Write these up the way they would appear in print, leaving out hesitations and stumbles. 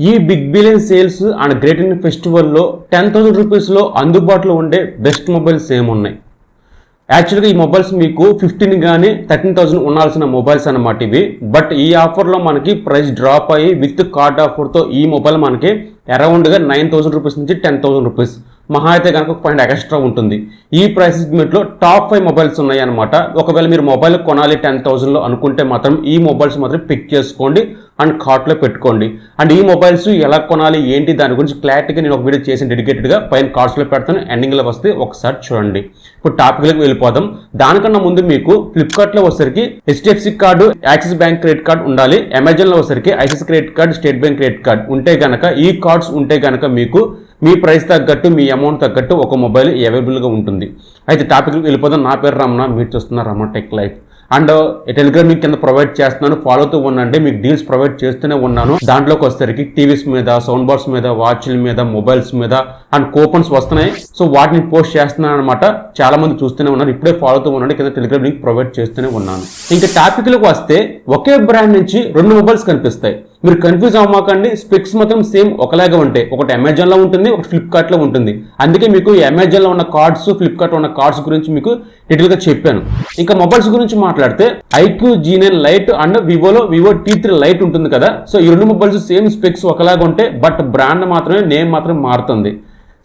ఈ big billion sales and great Indian ఫెస్టివల్లో 10,000 రూపీస్లో అందుబాటులో ఉండే బెస్ట్ మొబైల్స్ ఏమున్నాయి? యాక్చువల్గా ఈ మొబైల్స్ మీకు 15 కానీ 13,000 ఉండాల్సిన మొబైల్స్ అన్నమాట ఇవి. బట్ ఈ ఆఫర్లో మనకి ప్రైస్ డ్రాప్ అయ్యి విత్ కార్డ్ ఆఫర్తో ఈ మొబైల్ మనకి అరౌండ్గా 9,000 రూపీస్ నుంచి 10,000 రూపీస్, మహా అయితే కనుక 500 ఎక్స్ట్రా ఉంటుంది. ఈ ప్రైస్ సెగ్మెంట్లో టాప్ 5 మొబైల్స్ ఉన్నాయి అనమాట. ఒకవేళ మీరు మొబైల్ కొనాలి 10,000లో అనుకుంటే మాత్రం ఈ మొబైల్స్ మాత్రం పిక్ చేసుకోండి అండ్ కార్ట్లో పెట్టుకోండి. అండ్ ఈ మొబైల్స్ ఎలా కొనాలి ఏంటి దాని గురించి క్లారిటీగా నేను ఒక వీడియో చేసి డెడికేటెడ్గా పైన కార్డ్స్లో పెడతాను, ఎండింగ్లో వస్తే ఒకసారి చూడండి. ఇప్పుడు టాపిక్లోకి వెళ్ళిపోదాం. దానికన్నా ముందు మీకు ఫ్లిప్కార్ట్లో వచ్చేసరికి HDFC card, axis bank credit card ఉండాలి. అమెజాన్లో వచ్చేసరికి ICICI credit card, state bank credit card ఉంటే కనుక, ఈ కార్డ్స్ ఉంటే కనుక మీకు మీ ప్రైస్ తగ్గట్టు మీ అమౌంట్ తగ్గట్టు ఒక మొబైల్ అవైలబుల్గా ఉంటుంది. అయితే టాపిక్కి వెళ్ళిపోదాం. నా పేరు రమణ, మీరు చూస్తున్నారు Ramana tech life. And Telegram మీకు కింద ప్రొవైడ్ చేస్తున్నాను, ఫాలో అవుతూ ఉండండి. మీకు డీల్స్ ప్రొవైడ్ చేస్తూనే ఉన్నాను. దాంట్లోకి వచ్చేసరికి టీవీస్ మీద, సౌండ్ బార్స్ మీద, వాచ్ల మీద, మొబైల్స్ మీద అండ్ కూపన్స్ వస్తున్నాయి. సో వాటిని పోస్ట్ చేస్తున్నాను అనమాట. చాలా మంది చూస్తూనే ఉన్నారు. ఇప్పుడే ఫాలో అవుతూ ఉండండి, కింద టెలిగ్రామ్ లింక్ ప్రొవైడ్ చేస్తూనే ఉన్నాను. ఇంకా టాపిక్లకు వస్తే, ఒకే బ్రాండ్ నుంచి 2 మొబైల్స్ కనిపిస్తాయి. మీరు కన్ఫ్యూజ్ అవ్వమాకండి. స్పెక్స్ మాత్రం సేమ్ ఒకలాగా ఉంటాయి. ఒకటి అమెజాన్లో ఉంటుంది, ఒకటి ఫ్లిప్కార్ట్లో ఉంటుంది. అందుకే మీకు అమెజాన్లో ఉన్న కార్డ్స్, ఫ్లిప్కార్ట్లో ఉన్న కార్డ్స్ గురించి మీకు డీటెయిల్గా చెప్పాను. ఇంకా మొబైల్స్ గురించి మాట్లాడితే iQOO G9 light and Vivo T3 light ఉంటుంది కదా. సో ఈ 2 మొబైల్స్ సేమ్ స్పెక్స్ ఒకలాగా ఉంటాయి. బట్ బ్రాండ్ మాత్రమే, నేమ్ మాత్రం మారుతుంది.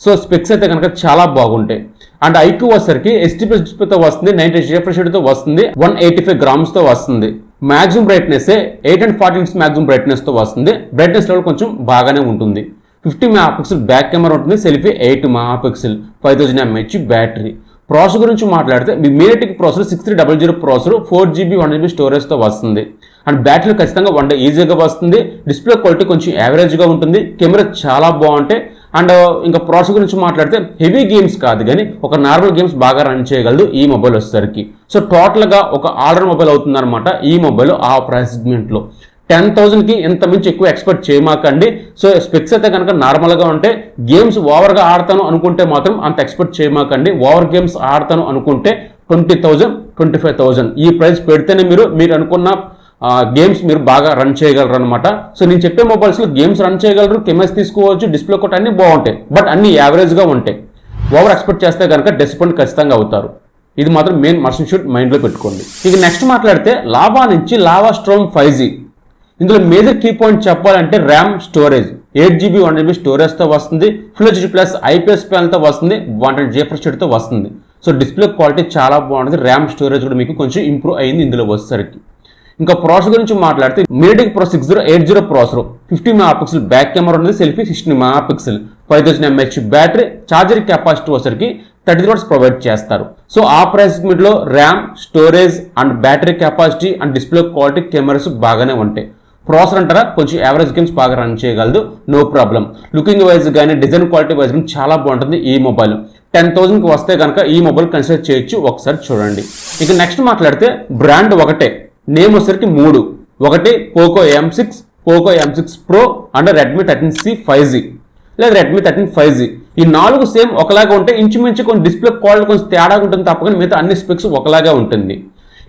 సో స్పెక్స్ అయితే కనుక చాలా బాగుంటాయి. అండ్ iQOO వచ్చేసరికి HD+ డిస్ప్లేతో వస్తుంది, 90 రిఫ్రెష్ రేట్తో వస్తుంది, 185 గ్రామ్స్తో వస్తుంది. మ్యాక్సిమం బ్రైట్నెస్ 840 మ్యాక్సిమం బ్రైట్నెస్తో వస్తుంది. బ్రైట్నెస్ లెవెల్ కొంచెం బాగానే ఉంటుంది. 50 మెగాపిక్సెల్ బ్యాక్ కెమెరా ఉంటుంది, selfie 8 megapixel, 5000 mAh battery. Processor గురించి మాట్లాడితే MediaTek processor 6300 processor, 4GB 1GB స్టోరేజ్తో వస్తుంది. అండ్ బ్యాటరీ ఖచ్చితంగా 1 day ఈజీగా వస్తుంది. డిస్ప్లే క్వాలిటీ కొంచెం యావరేజ్గా ఉంటుంది. కెమెరా చాలా బాగుంటాయి. అండ్ ఇంకా ప్రాసెసర్ గురించి మాట్లాడితే హెవీ గేమ్స్ కాదు కానీ ఒక నార్మల్ గేమ్స్ బాగా రన్ చేయగలదు ఈ మొబైల్ వచ్చేసరికి. సో టోటల్గా ఒక ఆల్రౌండ్ మొబైల్ అవుతుంది అనమాట ఈ మొబైల్ ఆ ప్రైస్ సెగ్మెంట్లో. 10,000కి ఎంత మించి ఎక్కువ ఎక్స్పెక్ట్ చేయమాకండి. సో స్పెక్స్ అయితే కనుక నార్మల్గా ఉంటే, గేమ్స్ ఓవర్గా ఆడతాను అనుకుంటే మాత్రం అంత ఎక్స్పెక్ట్ చేయమాకండి. ఓవర్ గేమ్స్ ఆడతాను అనుకుంటే 20,000, 25,000 ఈ ప్రైస్ పెడితేనే మీరు అనుకున్న గేమ్స్ మీరు బాగా రన్ చేయగలరు అనమాట. సో నేను చెప్పే మొబైల్స్లో గేమ్స్ రన్ చేయగలరు, కెమెరాస్ తీసుకోవచ్చు, డిస్ప్లే కొట్టి అన్నీ బాగుంటాయి. బట్ అన్ని యావరేజ్గా ఉంటాయి. ఓవర్ ఎక్స్పెక్ట్ చేస్తే కనుక డిసప్పాయింట్ ఖచ్చితంగా అవుతారు. ఇది మాత్రం మెయిన్ మస్ట్ షుడ్ మైండ్లో పెట్టుకోండి. ఇక నెక్స్ట్ మాట్లాడితే లావా నుంచి లావా స్ట్రోమ్ 5G. ఇందులో మేజర్ కీ పాయింట్ చెప్పాలంటే ర్యామ్, స్టోరేజ్ 8GB 1GB స్టోరేజ్తో వస్తుంది, Full HD+ IPS ప్యానల్తో వస్తుంది, 120 రిఫ్రెష్ రేట్తో వస్తుంది. సో డిస్ప్లే క్వాలిటీ చాలా బాగుంటుంది. ర్యామ్, స్టోరేజ్ కూడా మీకు కొంచెం ఇంప్రూవ్ అయింది ఇందులో వచ్చేసరికి. ఇంకా ప్రాసెసర్ గురించి మాట్లాడితే MediaTek Pro 6080 processor, 50 megapixel back camera ఉంది, selfie 16 megapixel, 5000 mAh battery, charger capacity వచ్చరికి 30 watts ప్రొవైడ్ చేస్తారు. సో ఆ ప్రైస్ సెగ్మెంట్లో RAM, storage and battery capacity and display quality, cameras బాగానే ఉంటాయి. ప్రాసెసర్ అంటారా కొంచెం యావరేజ్ గేమ్స్ బాగా రన్ చేయగలదు, నో ప్రాబ్లం. లుకింగ్ వైజ్ కానీ డిజైన్ క్వాలిటీ వైజ్ కానీ చాలా బాగుంటుంది ఈ మొబైల్. 10,000కి వస్తే కనుక ఈ మొబైల్ కన్సిడర్ చేయొచ్చు, ఒకసారి చూడండి. ఇక నెక్స్ట్ మాట్లాడితే బ్రాండ్ ఒకటే, నేమ్ వచ్చేసరికి 3. ఒకటి Poco M6, Poco M6 Pro and Redmi 13C 5G లేదా రెడ్మీ 13 5G. ఈ 4 సేమ్ ఒకలాగా ఉంటే, ఇంచుమించు కొంచెం డిస్ప్లే క్వాలిటీ కొంచెం తేడా ఉంటుంది తప్ప కానీ మిగతా అన్ని స్పెక్స్ ఒకలాగా ఉంటుంది.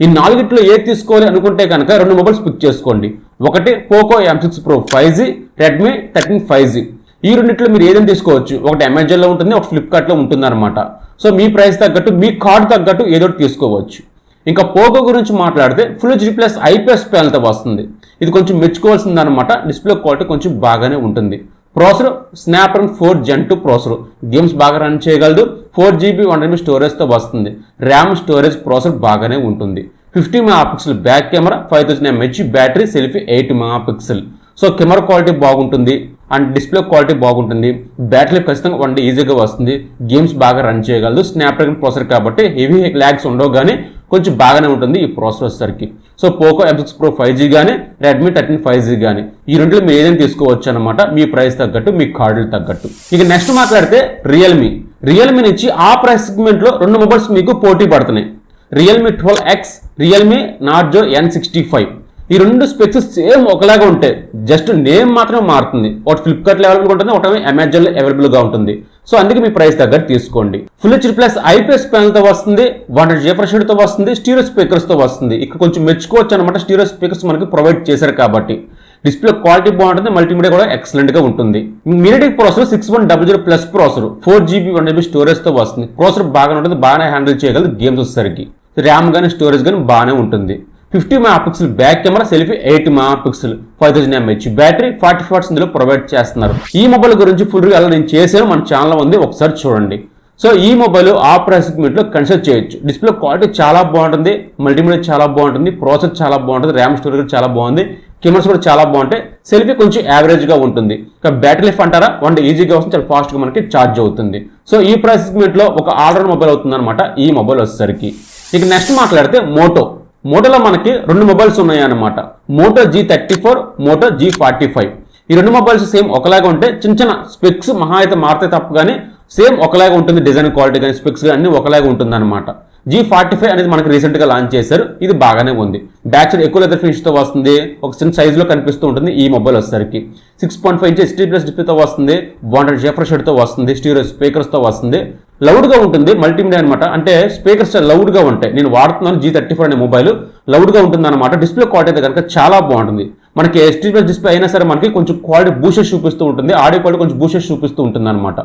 ఈ 4ట్లో ఏది తీసుకోవాలి అనుకుంటే కనుక 2 మొబైల్స్ పిక్ చేసుకోండి. ఒకటి Poco M6 Pro 5G, Redmi 13 5G. ఈ రెండిట్లో మీరు ఏదైనా తీసుకోవచ్చు. ఒకటి అమెజాన్లో ఉంటుంది, ఒకటి ఫ్లిప్కార్ట్లో ఉంటుంది అనమాట. సో మీ ప్రైస్ తగ్గట్టు, మీ కార్డు తగ్గట్టు ఏదో తీసుకోవచ్చు. ఇంకా పోకో గురించి మాట్లాడితే Full HD+ IPS ప్యానల్తో వస్తుంది. ఇది కొంచెం మెచ్చుకోవాల్సింది అనమాట. డిస్ప్లే క్వాలిటీ కొంచెం బాగానే ఉంటుంది. Processor Snapdragon 4 Gen 2 processor, games బాగా రన్ చేయగలదు, 4GB 1GB స్టోరేజ్తో వస్తుంది. ర్యామ్, స్టోరేజ్, ప్రాసెసర్ బాగానే ఉంటుంది. 50 megapixel back camera, 5000 mAh battery, selfie 8 megapixel. So camera quality బాగుంటుంది అండ్ డిస్ప్లే క్వాలిటీ బాగుంటుంది. బ్యాటరీ ఖచ్చితంగా 1 day ఈజీగా వస్తుంది. గేమ్స్ బాగా రన్ చేయగలదు. స్నాప్డ్రాగన్ ప్రాసెసర్ కాబట్టి హెవీ ల్యాగ్స్ ఉండవు కానీ కొంచెం బాగానే ఉంటుంది ఈ ప్రాసెసర్ వచ్చేసరికి. So Poco M6 Pro 5G కానీ రెడ్మీ 13 5G కానీ ఈ రెండులో మీరు ఏదైనా తీసుకోవచ్చు అనమాట, మీ ప్రైస్ తగ్గట్టు, మీ కార్డులు తగ్గట్టు. ఇక నెక్స్ట్ మాట్లాడితే రియల్మీ నుంచి ఆ ప్రైస్ సెగ్మెంట్లో 2 మొబైల్స్ మీకు పోటీ పడుతున్నాయి. Realme 12X, Realme Narzo N65. ఈ 2 స్పెక్స్ సేమ్ ఒకలాగా ఉంటాయి, జస్ట్ నేమ్ మాత్రమే మారుతుంది. ఒకటి ఫ్లిప్కార్ట్లో అవైలబుల్గా ఉంటుంది, ఒకటి అమెజాన్లో అవైలబుల్గా ఉంటుంది. సో అందుకే మీ ప్రైస్ తగ్గట్టు తీసుకోండి. Full HD+ IPS ప్యానల్తో వస్తుంది, 120 రిఫ్రెష్ రేట్తో వస్తుంది, స్టీరియో స్పీకర్స్తో వస్తుంది. ఇక్కడ కొంచెం మెచ్చుకోవచ్చు అనమాట, స్టీరియో స్పీకర్స్ మనకి ప్రొవైడ్ చేశారు కాబట్టి. డిస్ప్లే క్వాలిటీ బాగుంటుంది, మల్టీమీడియా కూడా ఎక్సలెంట్గా ఉంటుంది. MediaTek processor 6100+ processor 4GB 1MB స్టోరేజ్తో వస్తుంది. ప్రాసెసర్ బాగానే ఉంటుంది, బాగానే హ్యాండిల్ చేయగలదు గేమ్స్ వచ్చేసరికి. ర్యామ్ కానీ స్టోరేజ్ కానీ బాగానే ఉంటుంది. 50 MP back camera, selfie 8 MP, 5000 mAh battery, 40 watts ఇందులో ప్రొవైడ్ చేస్తున్నారు. ఈ మొబైల్ గురించి ఫుల్ రివ్యూ నేను చేశాను, మన ఛానల్ ఉంది, ఒకసారి చూడండి. సో ఈ మొబైల్ ఆ ప్రైస్ సెగ్మెంట్లో కన్సిడర్ చేయొచ్చు. డిస్ప్లే క్వాలిటీ చాలా బాగుంటుంది, మల్టీమీడియా చాలా బాగుంటుంది, ప్రాసెసర్ చాలా బాగుంటుంది, ర్యామ్ స్టోరేజ్ చాలా బాగుంది, కెమెరాస్ కూడా చాలా బాగుంటాయి, సెల్ఫీ కొంచెం యావరేజ్గా ఉంటుంది. ఇక బ్యాటరీ లైఫ్ అంటారా, 1 ఈజీగా వస్తుంది, చాలా ఫాస్ట్గా మనకి ఛార్జ్ అవుతుంది. సో ఈ ప్రైస్ సెగ్మెంట్లో ఒక ఆల్రౌండ్ మొబైల్ అవుతుంది అనమాట ఈ మొబైల్ వచ్చేసరికి. ఇక నెక్స్ట్ మాట్లాడితే మోటోలో మనకి 2 మొబైల్స్ ఉన్నాయి అన్నమాట. Moto G34, Moto G45. ఈ 2 మొబైల్స్ సేమ్ ఒకలాగా ఉంటే చిన్న స్పెక్స్ మహా అయితే మారితే తప్ప కానీ సేమ్ ఒకలాగా ఉంటుంది. డిజైన్ క్వాలిటీ కానీ స్పెక్స్ కానీ అన్ని ఒకలాగా ఉంటుంది అనమాట. G45 అనేది మనకి రీసెంట్గా లాంచ్ చేశారు, ఇది బాగానే ఉంది. బ్యాక్ సైడ్ ఎక్కువ లెదర్ ఫినిష్తో వస్తుంది, ఒక చిన్న సైజులో కనిపిస్తూ ఉంటుంది ఈ మొబైల్ వచ్చేసరికి. 6.5 ఇంచ్ HD+ డిస్ప్లేతో వస్తుంది, బాగుంటుంది, రిఫ్రెష్ రేట్తో వస్తుంది, స్టీరియో స్పీకర్స్తో వస్తుంది, లౌడ్గా ఉంటుంది, మల్టీమీడియా అనమాట. అంటే స్పీకర్స్ లౌడ్గా ఉంటాయి. నేను వాడుతున్నాను G34 అనే మొబైల్, లౌడ్గా ఉంటుంది అనమాట. డిస్ప్లే క్వాలిటీ అయితే కనుక చాలా బాగుంటుంది. మనకి HD+ డిస్ప్లే అయినా సరే మనకి కొంచెం క్వాలిటీ బూస్టెస్ చూపిస్తూ ఉంటుంది, ఆడియో క్వాలిటీ కొంచెం బూస్టెస్ చూపిస్తూ ఉంటుంది అనమాట.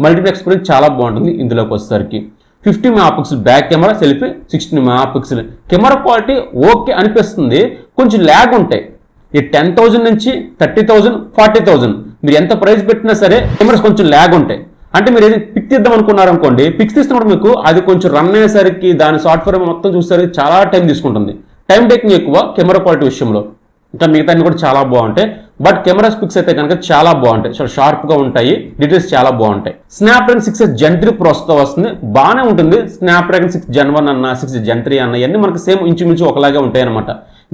మల్టీమీడియా ఎక్స్పీరియన్స్ చాలా బాగుంటుంది ఇందులోకి వచ్చేసరికి. 50 MP back camera, selfie 16 MP. Camera quality okay అనిపిస్తుంది, కొంచెం ల్యాగ్ ఉంటాయి. ఈ 10,000 నుంచి 30,000, 40,000 మీరు ఎంత ప్రైస్ పెట్టినా సరే కెమెరాస్ కొంచెం ల్యాగ్ ఉంటాయి. అంటే మీరు ఏదైనా పిక్ తీద్దాం అనుకున్నారనుకోండి, పిక్స్ తీస్తున్నప్పుడు మీకు అది కొంచెం రన్ అయ్యేసరికి దాని సాఫ్ట్వేర్ మొత్తం చూసేసరికి చాలా టైం తీసుకుంటుంది. టైం టేకింగ్ ఎక్కువ కెమెరా క్వాలిటీ విషయంలో. ఇంకా మిగతా కూడా చాలా బాగుంటాయి, బట్ కెమెరా పిక్స్ అయితే కనుక చాలా బాగుంటాయి, చాలా షార్ప్గా ఉంటాయి, డీటెయిల్స్ చాలా బాగుంటాయి. స్నాప్డ్రాగన్ 6 Gen 3 ప్రాసెసర్తో వస్తుంది, బాగానే ఉంటుంది. స్నాప్డ్రాగన్ 6 Gen 1 అన్న 6 Gen 3 అన్న ఇవన్నీ మనకి సేమ్ ఇంచుమించు ఒకలాగే ఉంటాయి అనమాట.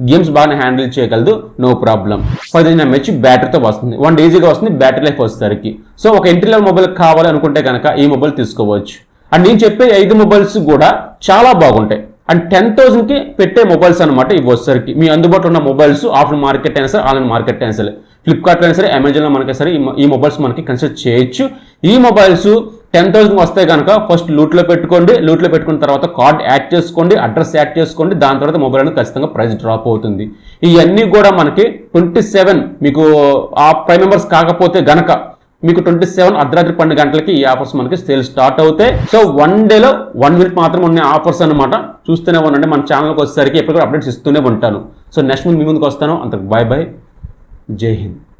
గేమ్స్ బాగానే హ్యాండిల్ చేయగలదు, నో ప్రాబ్లం. 5000 mAh బ్యాటరీతో వస్తుంది, 1 ఈజీగా వస్తుంది బ్యాటరీ లైఫ్ వచ్చేసరికి. సో ఒక ఎంట్రీ లెవెల్ మొబైల్ కావాలి అనుకుంటే కనుక ఈ మొబైల్ తీసుకోవచ్చు. అండ్ నేను చెప్పే 5 మొబైల్స్ కూడా చాలా బాగుంటాయి. అండ్ 10,000కి పెట్టే మొబైల్స్ అనమాట ఇవి వచ్చేసరికి. మీ అందుబాటులో ఉన్న మొబైల్స్ ఆఫ్లైన్ మార్కెట్ అయినా సరే, ఆన్లైన్ మార్కెట్ అయినా సరే, ఫ్లిప్కార్ట్లో అయినా సరే, అమెజాన్లో మనకి సరే ఈ మొబైల్స్ మనకి కన్సిడర్ చేయొచ్చు. ఈ మొబైల్స్ 10,000 వస్తే కనుక ఫస్ట్ లూట్లో పెట్టుకోండి, లూట్లో పెట్టుకున్న తర్వాత కార్డ్ యాడ్ చేసుకోండి, అడ్రస్ యాడ్ చేసుకోండి, దాని తర్వాత మొబైల్ అనేది ఖచ్చితంగా ప్రైస్ డ్రాప్ అవుతుంది. ఇవన్నీ కూడా మనకి 27 మీకు ఆ ప్రైమ్ మెంబర్స్ కాకపోతే గనక మీకు 27 అర్ధరాత్రి 12 గంటలకి ఈ ఆఫర్స్ మనకి సేల్ స్టార్ట్ అవుతాయి. సో 1 డేలో 1 మినిట్ మాత్రం ఉన్న ఆఫర్స్ అనమాట. చూస్తూనే ఉండండి, మన ఛానల్కి వచ్చేసరికి ఎప్పుడు కూడా అప్డేట్స్ ఇస్తూనే ఉంటాను. సో నెక్స్ట్ మీ ముందుకు వస్తాను. అంతకు బాయ్, జై హింద్.